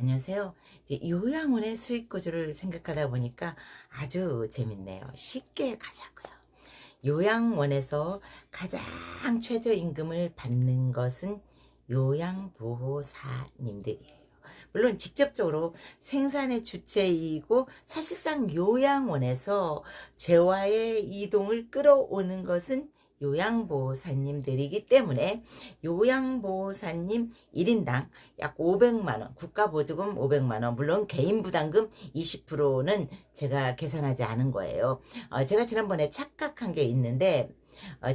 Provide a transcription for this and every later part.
안녕하세요. 이제 요양원의 수익 구조를 생각하다 보니까 아주 재밌네요. 쉽게 가자고요. 요양원에서 가장 최저임금을 받는 것은 요양보호사님들이에요. 물론 직접적으로 생산의 주체이고 사실상 요양원에서 재화의 이동을 끌어오는 것은 요양보호사님들이기 때문에 요양보호사님 1인당 약 500만원, 국가보조금 500만원, 물론 개인부담금 20%는 제가 계산하지 않은 거예요. 제가 지난번에 착각한 게 있는데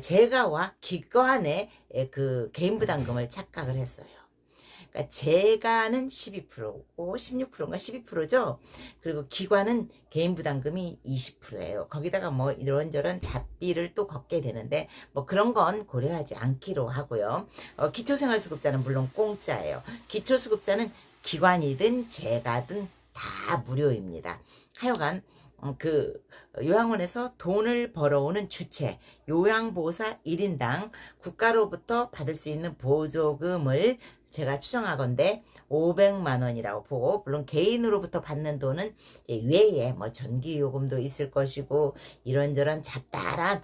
제가와 기관의 그 개인부담금을 착각을 했어요. 그러니까 제가는 12%고 16%인가 12%죠. 그리고 기관은 개인부담금이 20%예요. 거기다가 뭐 이런저런 잡비를 또 걷게 되는데 뭐 그런 건 고려하지 않기로 하고요. 기초생활수급자는 물론 공짜예요. 기초수급자는 기관이든 제가든 다 무료입니다. 하여간 그 요양원에서 돈을 벌어오는 주체 요양보호사 1인당 국가로부터 받을 수 있는 보조금을 제가 추정하건대 500만 원이라고 보고, 물론 개인으로부터 받는 돈은 외에 뭐 전기요금도 있을 것이고 이런저런 잡다한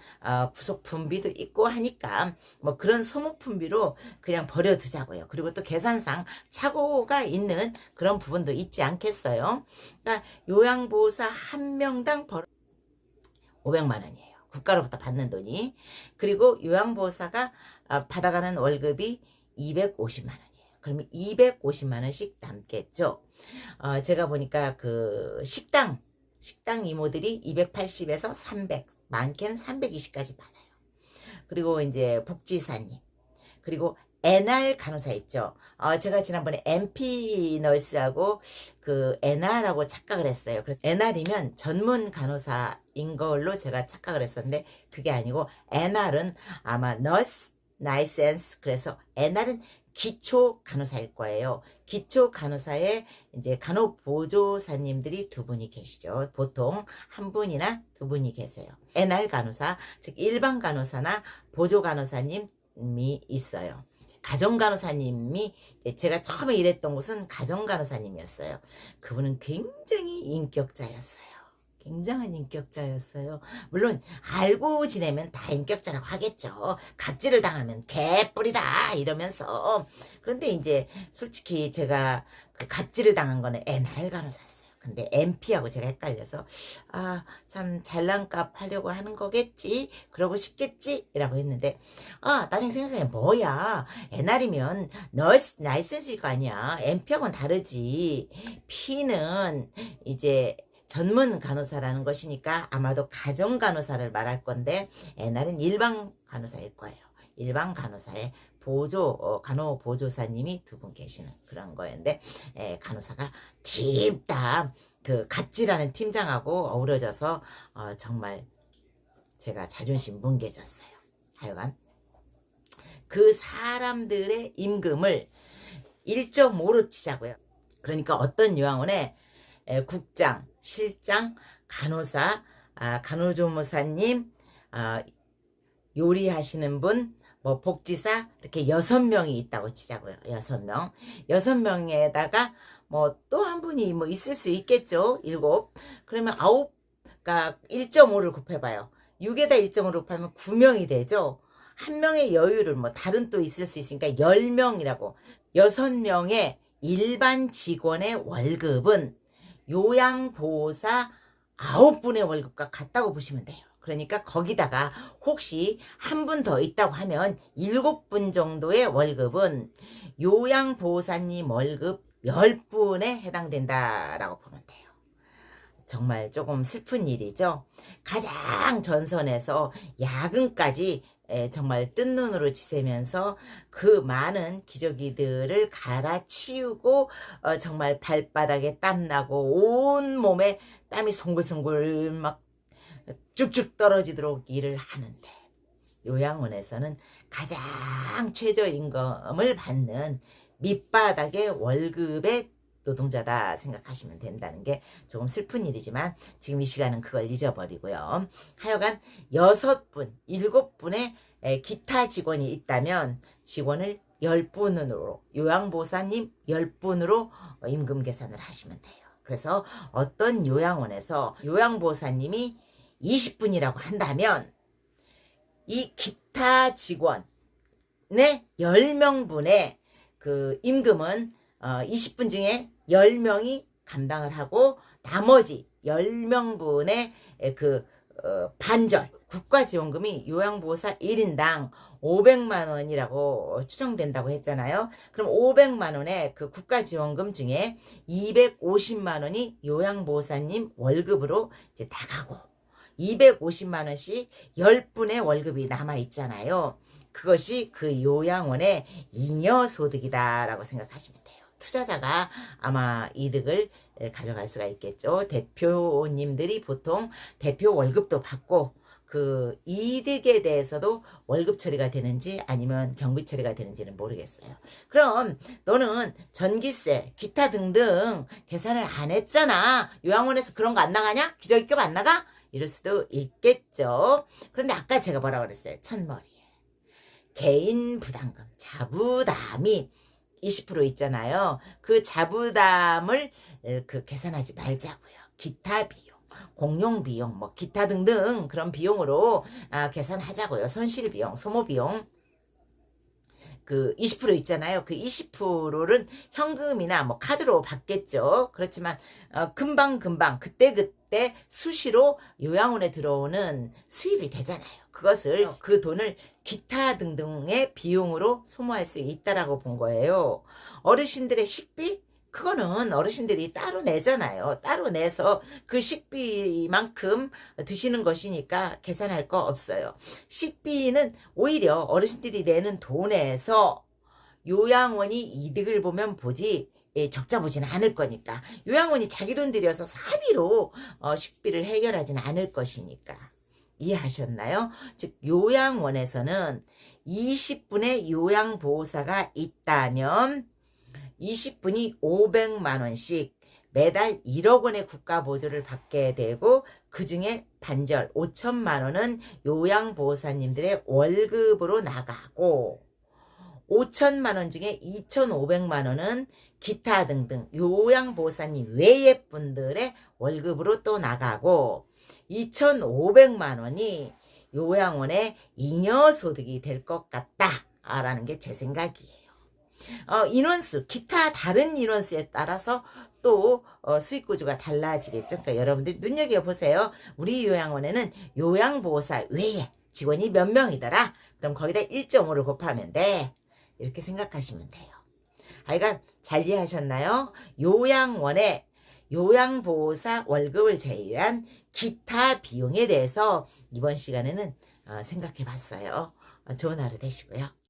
부속품비도 있고 하니까 뭐 그런 소모품비로 그냥 버려두자고요. 그리고 또 계산상 착오가 있는 그런 부분도 있지 않겠어요. 그러니까 요양보호사 한 명당 500만 원이에요. 국가로부터 받는 돈이. 그리고 요양보호사가 받아가는 월급이 250만 원이에요. 그러면 250만 원씩 남겠죠. 제가 보니까 그 식당 이모들이 280에서 300, 많게는 320까지 받아요. 그리고 이제 복지사님, 그리고 NR 간호사 있죠. 제가 지난번에 MP 널스하고 그 NR하고 착각을 했어요. 그래서 NR이면 전문 간호사인 걸로 제가 착각을 했었는데 그게 아니고 NR은 아마 너스 라이센스, 그래서 NR은 기초 간호사일 거예요. 기초 간호사에 이제 간호보조사님들이 두 분이 계시죠. 보통 한 분이나 두 분이 계세요. NR 간호사, 즉 일반 간호사나 보조 간호사님이 있어요. 가정간호사님이, 제가 처음에 일했던 곳은 가정간호사님이었어요. 그분은 굉장히 인격자였어요. 굉장한 인격자였어요. 물론 알고 지내면 다 인격자라고 하겠죠. 갑질을 당하면 개뿔이다 이러면서. 그런데 이제 솔직히 제가 그 갑질을 당한 거는 NR 간호사였어요. 근데 MP하고 제가 헷갈려서 참 잘난 값 하려고 하는 거겠지, 그러고 싶겠지 이라고 했는데 나중에 생각해 뭐야, NR이면 너스 라이센스일 거 아니야. MP하고는 다르지. P는 이제 전문 간호사라는 것이니까 아마도 가정 간호사를 말할 건데 NR은 일반 간호사일 거예요. 일반 간호사의 간호 보조사님이 두 분 계시는 그런 거였는데, 간호사가 집다 그 갑질하는 팀장하고 어우러져서 정말 제가 자존심 뭉개졌어요. 하여간 그 사람들의 임금을 1.5로 치자고요. 그러니까 어떤 요양원에 국장, 실장, 간호사, 간호조무사님, 요리하시는 분, 뭐 복지사 이렇게 6명이 있다고 치자고요. 6명. 6명에다가 뭐 또 한 분이 뭐 있을 수 있겠죠. 7. 그러면 9, 그러니까 1.5를 곱해봐요. 6에다 1.5를 곱하면 9명이 되죠. 한 명의 여유를 뭐 다른 또 있을 수 있으니까 10명이라고. 6명의 일반 직원의 월급은 요양보호사 9분의 월급과 같다고 보시면 돼요. 그러니까 거기다가 혹시 한 분 더 있다고 하면 7분 정도의 월급은 요양보호사님 월급 10분에 해당된다라고 보면 돼요. 정말 조금 슬픈 일이죠. 가장 전선에서 야근까지 정말 뜬 눈으로 지새면서 그 많은 기저귀들을 갈아치우고 정말 발바닥에 땀나고 온 몸에 땀이 송글송글 막 쭉쭉 떨어지도록 일을 하는데, 요양원에서는 가장 최저임금을 받는 밑바닥의 월급의 노동자다 생각하시면 된다는 게 조금 슬픈 일이지만 지금 이 시간은 그걸 잊어버리고요. 하여간 6분, 7분의 기타 직원이 있다면 직원을 10분으로 요양보호사님 10분으로 임금 계산을 하시면 돼요. 그래서 어떤 요양원에서 요양보호사님이 20분이라고 한다면 이 기타 직원의 10명분의 그 임금은 20분 중에 10명이 감당을 하고 나머지 10명분의 그 반절 국가지원금이 요양보호사 1인당 500만 원이라고 추정된다고 했잖아요. 그럼 500만 원의 그 국가지원금 중에 250만 원이 요양보호사님 월급으로 이제 나가고 250만 원씩 10분의 월급이 남아 있잖아요. 그것이 그 요양원의 잉여소득이다라고 생각하시면 돼요. 투자자가 아마 이득을 가져갈 수가 있겠죠. 대표님들이 보통 대표 월급도 받고 그 이득에 대해서도 월급 처리가 되는지 아니면 경비 처리가 되는지는 모르겠어요. 그럼 너는 전기세, 기타 등등 계산을 안 했잖아. 요양원에서 그런 거 안 나가냐? 기저귀값 안 나가? 이럴 수도 있겠죠. 그런데 아까 제가 뭐라고 그랬어요? 첫머리에 개인 부담금, 자부담이 20% 있잖아요. 그 자부담을 그 계산하지 말자고요. 기타 비용, 공용 비용, 뭐 기타 등등 그런 비용으로 계산하자고요. 손실 비용, 소모 비용. 그 20% 있잖아요. 그 20%는 현금이나 뭐 카드로 받겠죠. 그렇지만 금방 그때 수시로 요양원에 들어오는 수입이 되잖아요. 그것을 그 돈을 기타 등등의 비용으로 소모할 수 있다라고 본 거예요. 어르신들의 식비? 그거는 어르신들이 따로 내잖아요. 따로 내서 그 식비만큼 드시는 것이니까 계산할 거 없어요. 식비는 오히려 어르신들이 내는 돈에서 요양원이 이득을 보면 보지 적자 보진 않을 거니까. 요양원이 자기 돈 들여서 사비로 식비를 해결하진 않을 것이니까. 이해하셨나요? 즉 요양원에서는 20분의 요양보호사가 있다면 20분이 500만 원씩 매달 1억 원의 국가보조를 받게 되고 그중에 반절 5천만 원은 요양보호사님들의 월급으로 나가고 5천만 원 중에 2,500만 원은 기타 등등 요양보호사님 외의 분들의 월급으로 또 나가고 2,500만 원이 요양원의 잉여소득이 될 것 같다라는 게 제 생각이에요. 인원수, 기타 다른 인원수에 따라서 또 수익구조가 달라지겠죠. 그러니까 여러분들이 눈여겨보세요. 우리 요양원에는 요양보호사 외에 직원이 몇 명이더라. 그럼 거기다 1.5를 곱하면 돼. 이렇게 생각하시면 돼요. 하여간 잘 이해하셨나요? 요양원에 요양보호사 월급을 제외한 기타 비용에 대해서 이번 시간에는 생각해 봤어요. 좋은 하루 되시고요.